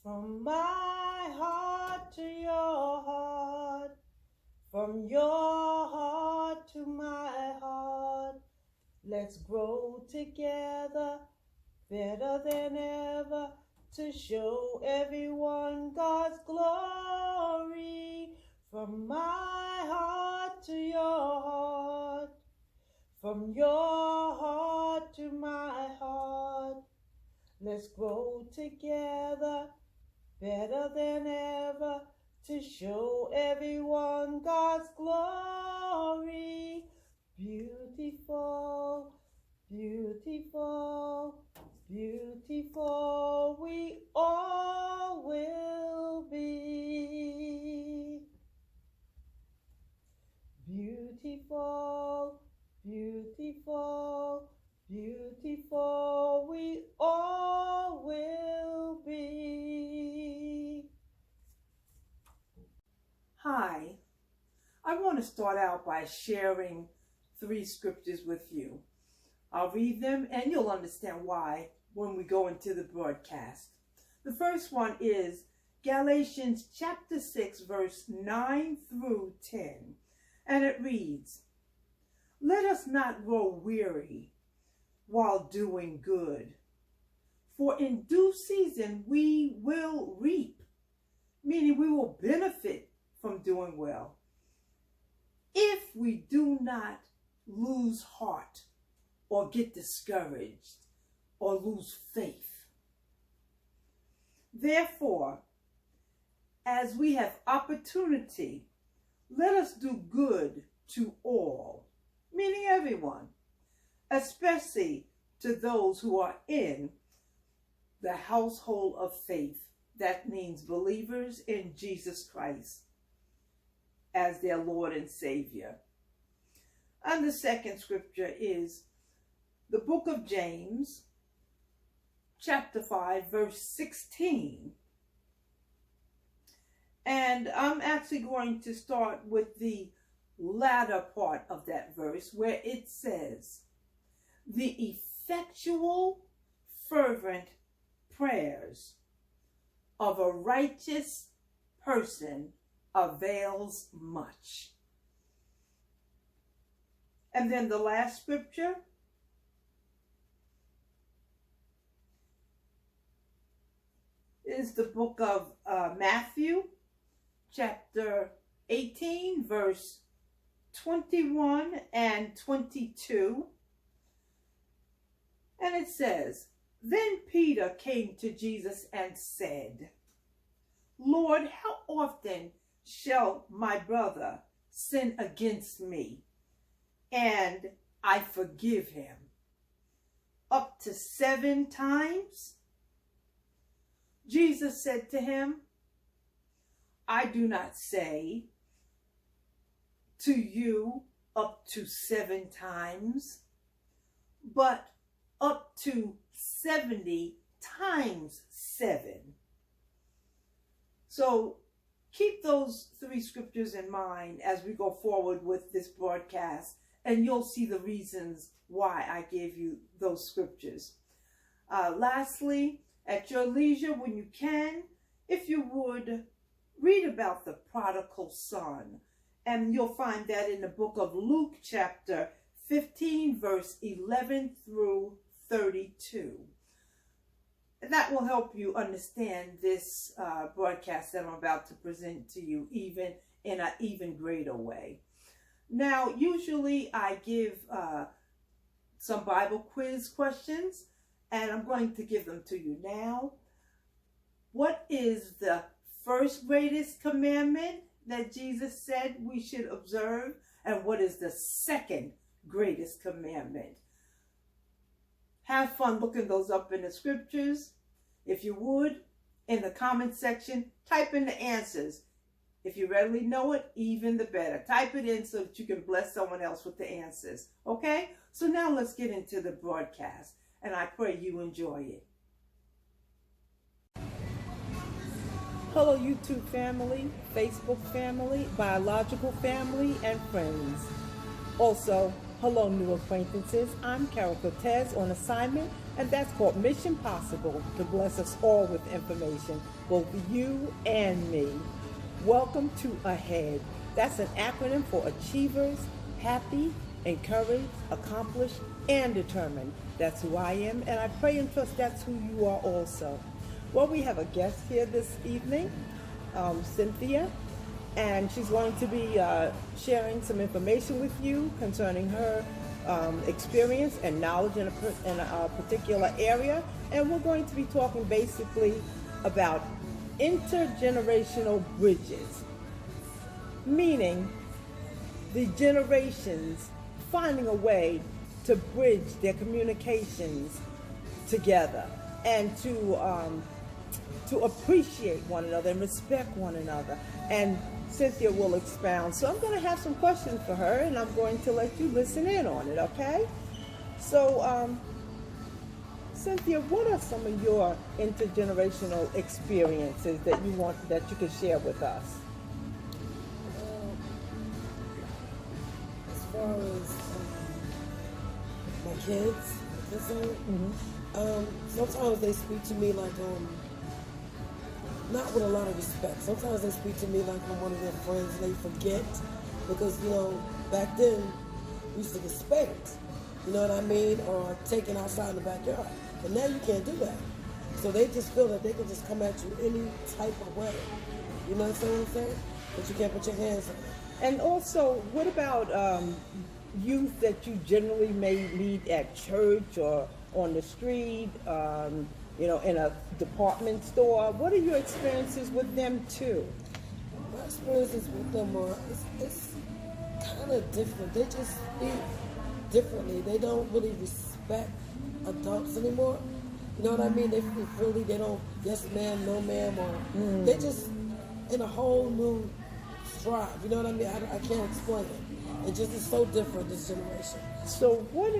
From my heart to your heart, from your heart to my heart, let's grow together better than ever to show everyone God's glory. From my heart to your heart, from your heart to my heart, let's grow together better than ever to show everyone God's glory. Beautiful, beautiful, beautiful we all will be. Beautiful, beautiful, beautiful we all will be. Hi, I want to start out by sharing 3 scriptures with you. I'll read them and you'll understand why when we go into the broadcast. The first one is Galatians chapter 6, verse 9 through 10. And it reads, "Let us not grow weary while doing good, for in due season we will reap," meaning we will benefit from doing well, "if we do not lose heart or get discouraged or lose faith. Therefore, as we have opportunity, let us do good to all," meaning everyone, "especially to those who are in the household of faith." That means believers in Jesus Christ as their Lord and Savior. And the second scripture is the book of James, chapter 5, verse 16. And I'm actually going to start with the latter part of that verse where it says, "The effectual, fervent prayers of a righteous person avails much." And then the last scripture is the book of Matthew, chapter 18, verse 21 and 22. And it says, "Then Peter came to Jesus and said, 'Lord, how often shall my brother sin against me, and I forgive him? Up to 7 times?' Jesus said to him, 'I do not say to you up to 7 times, but up to 70 times 7. So keep those 3 scriptures in mind as we go forward with this broadcast, and you'll see the reasons why I gave you those scriptures. Lastly, at your leisure, when you can, if you would, read about the prodigal son. And you'll find that in the book of Luke, chapter 15, verse 11 through 32. That will help you understand this broadcast that I'm about to present to you even in an even greater way. Now, usually I give some Bible quiz questions, and I'm going to give them to you now. What is the first greatest commandment that Jesus said we should observe? And what is the second greatest commandment? Have fun looking those up in the scriptures. If you would, in the comment section, type in the answers. If you readily know it, even the better. Type it in so that you can bless someone else with the answers. Okay? So now let's get into the broadcast, and I pray you enjoy it. Hello, YouTube family, Facebook family, biological family, and friends. Also, Hello, new acquaintances. I'm Carol Cortez on assignment, and that's called Mission Possible, to bless us all with information, both you and me. Welcome to AHEAD. That's an acronym for Achievers, Happy, Encouraged, Accomplished, and Determined. That's who I am, and I pray and trust that's who you are also. Well, we have a guest here this evening, Cynthia, and she's going to be sharing some information with you concerning her experience and knowledge in a particular area. And we're going to be talking basically about intergenerational bridges, meaning the generations finding a way to bridge their communications together and to appreciate one another and respect one another. And Cynthia will expound. So I'm going to have some questions for her, and I'm going to let you listen in on it, okay? So, Cynthia, what are some of your intergenerational experiences that you could share with us? As far as my kids are concerned, sometimes they speak to me like not with a lot of respect. Sometimes they speak to me like I'm one of their friends. They forget because, back then we used to get spanked, you know what I mean, or taken outside in the backyard. But now you can't do that. So they just feel that they can just come at you any type of way. You know what I'm saying? But you can't put your hands on it. And also, what about youth that you generally may meet at church or on the street, in a department store? What are your experiences with them too? My experiences with them are, it's kind of different. They just speak differently. They don't really respect adults anymore. You know what I mean? They don't, yes ma'am, no ma'am, or they just in a whole new stride. You know what I mean? I can't explain it. It just is so different this generation. So what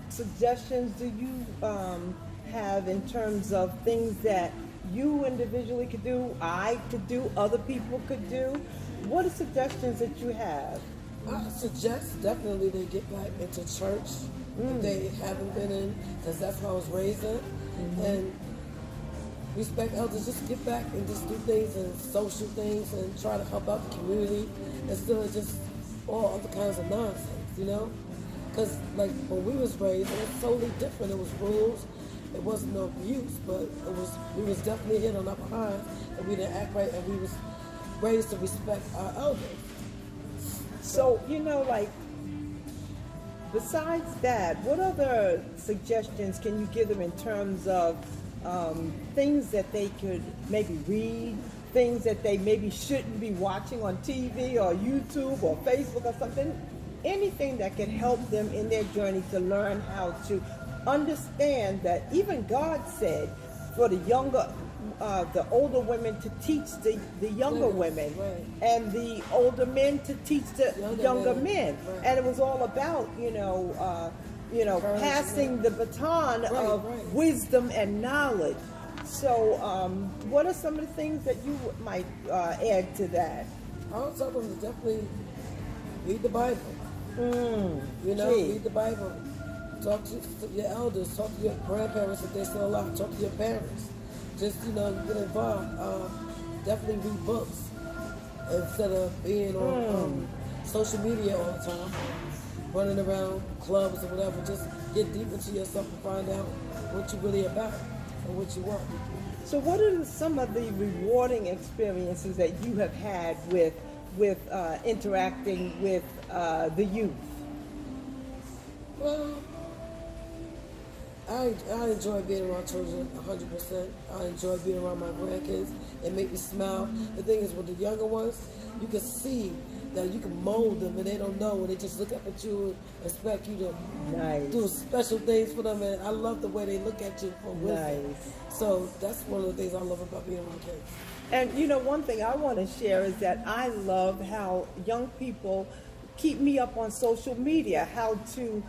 suggestions do you have in terms of things that you individually could do, I could do, other people could do? What are suggestions that you have? I suggest definitely they get back into church if they haven't been in, because that's what I was raised in. And respect elders, just get back and just do things and social things and try to help out the community instead of just all other kinds of nonsense, Because like when we was raised, it was totally different. It was rules. It wasn't no abuse, but we was definitely hit on our behind, and we didn't act right, and we was raised to respect our elders. So, besides that, what other suggestions can you give them in terms of things that they could maybe read, things that they maybe shouldn't be watching on TV or YouTube or Facebook or something? Anything that can help them in their journey to learn how to understand that even God said for the older women to teach the younger women, right, and the older men to teach the younger men. Right. And it was all about, passing the baton of wisdom and knowledge. So what are some of the things that you might add to that? I would tell them to definitely read the Bible. Read the Bible. Talk to your elders, talk to your grandparents if they're still alive, talk to your parents. Just, get involved. Definitely read books instead of being on social media all the time, running around clubs or whatever. Just get deep into yourself and find out what you're really about and what you want. So what are some of the rewarding experiences that you have had with interacting with the youth? Well, I enjoy being around children 100%. I enjoy being around my grandkids. It makes me smile. The thing is, with the younger ones, you can see that you can mold them and they don't know, and they just look up at you and expect you to do special things for them. And I love the way they look at you for wisdom. So that's one of the things I love about being around kids. And one thing I want to share is that I love how young people keep me up on social media, how to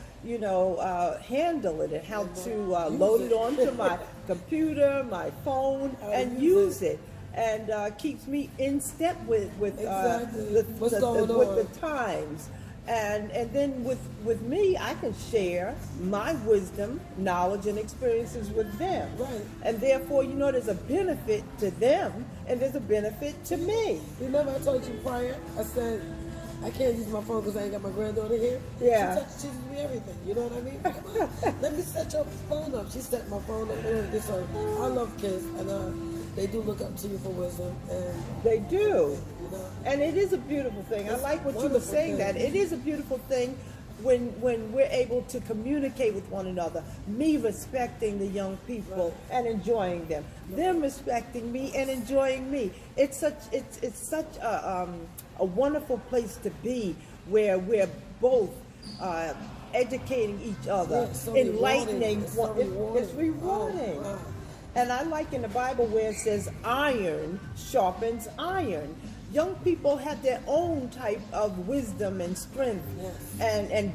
handle it and how to load it onto my computer, my phone, and use it. And keeps me in step with exactly. What's going on with the times. And then with me, I can share my wisdom, knowledge, and experiences with them. Right. And therefore, there's a benefit to them, and there's a benefit to me. Remember I told you prior, I said, I can't use my phone because I ain't got my granddaughter here. Yeah. She teaches me everything, you know what I mean? Come on, let me set your phone up. She set my phone up and everything. So I love kids, and they do look up to you for wisdom. And They do. you know, And it is a beautiful thing. I It's like what you were wonderful saying, thing. that it is a beautiful thing when we're able to communicate with one another. Me respecting the young people and enjoying them. Them respecting me and enjoying me. It's such a wonderful place to be, where we're both educating each other, Yeah, it's so enlightening. rewarding. It's so rewarding. It's rewarding. Oh, wow. And I like in the Bible where it says iron sharpens iron. Young people have their own type of wisdom and strength, Yes. and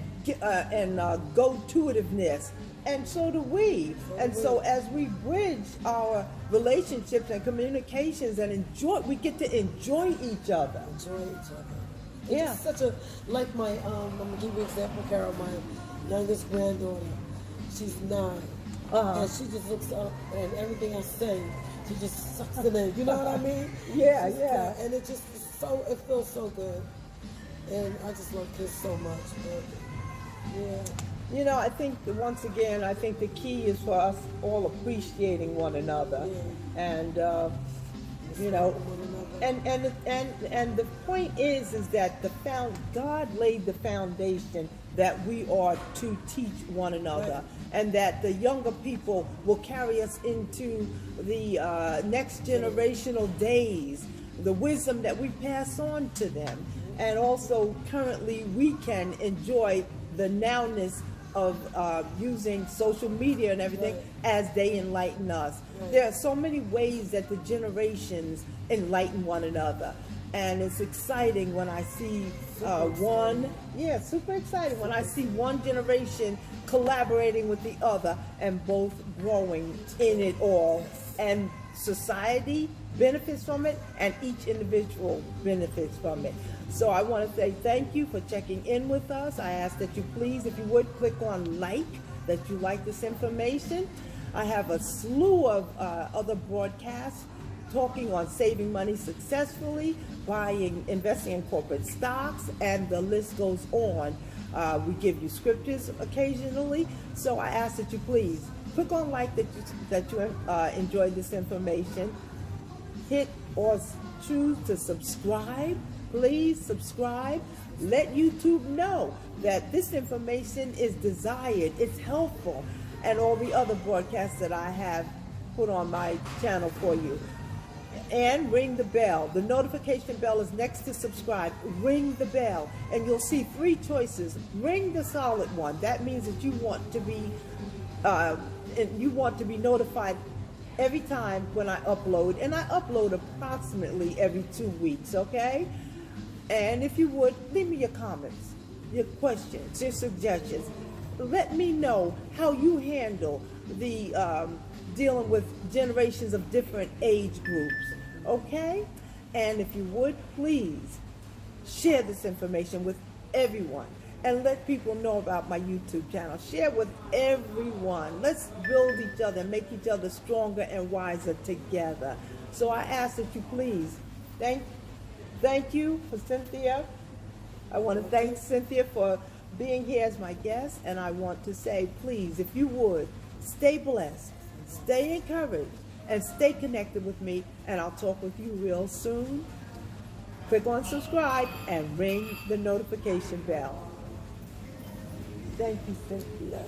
go-to-itiveness, and so do we. So as we bridge our relationships and communications and we get to enjoy each other. Enjoy each other. It's Yeah. just such a, like my, I'm going to give you an example, Carol, my youngest granddaughter, she's 9. And she just looks up and everything I say, she just sucks it in. You know what I mean? Yeah, Just, yeah. and it just is it feels so good. And I just love kids so much. But, yeah. I think once again, I think the key is for us all appreciating one another, and and the point is that God laid the foundation that we are to teach one another, and that the younger people will carry us into the next generational days, the wisdom that we pass on to them, and also currently we can enjoy the nowness of using social media and everything as they enlighten us. There are so many ways that the generations enlighten one another, and it's exciting when I see super exciting when I see one generation collaborating with the other and both growing in it all, and society benefits from it and each individual benefits from it. So I want to say thank you for checking in with us. I ask that you please, if you would, click on like, that you like this information. I have a slew of other broadcasts talking on saving money successfully, investing in corporate stocks, and the list goes on. We give you scriptures occasionally. So I ask that you please click on like, that you enjoyed this information. Hit or choose to subscribe. Please subscribe. Let YouTube know that this information is desired, it's helpful, and all the other broadcasts that I have put on my channel for you. And ring the bell. The notification bell is next to subscribe. Ring the bell, and you'll see 3 choices. Ring the solid one. That means that you want to be notified every time when I upload, and I upload approximately every 2 weeks, okay? And if you would, leave me your comments, your questions, your suggestions. Let me know how you handle the dealing with generations of different age groups, okay? And if you would, please share this information with everyone and let people know about my YouTube channel. Share with everyone. Let's build each other and make each other stronger and wiser together. So I ask that you please, thank you for Cynthia. I want to thank Cynthia for being here as my guest, and I want to say, please, if you would, stay blessed, stay encouraged, and stay connected with me, and I'll talk with you real soon. Click on subscribe and ring the notification bell. Thank you, Cynthia.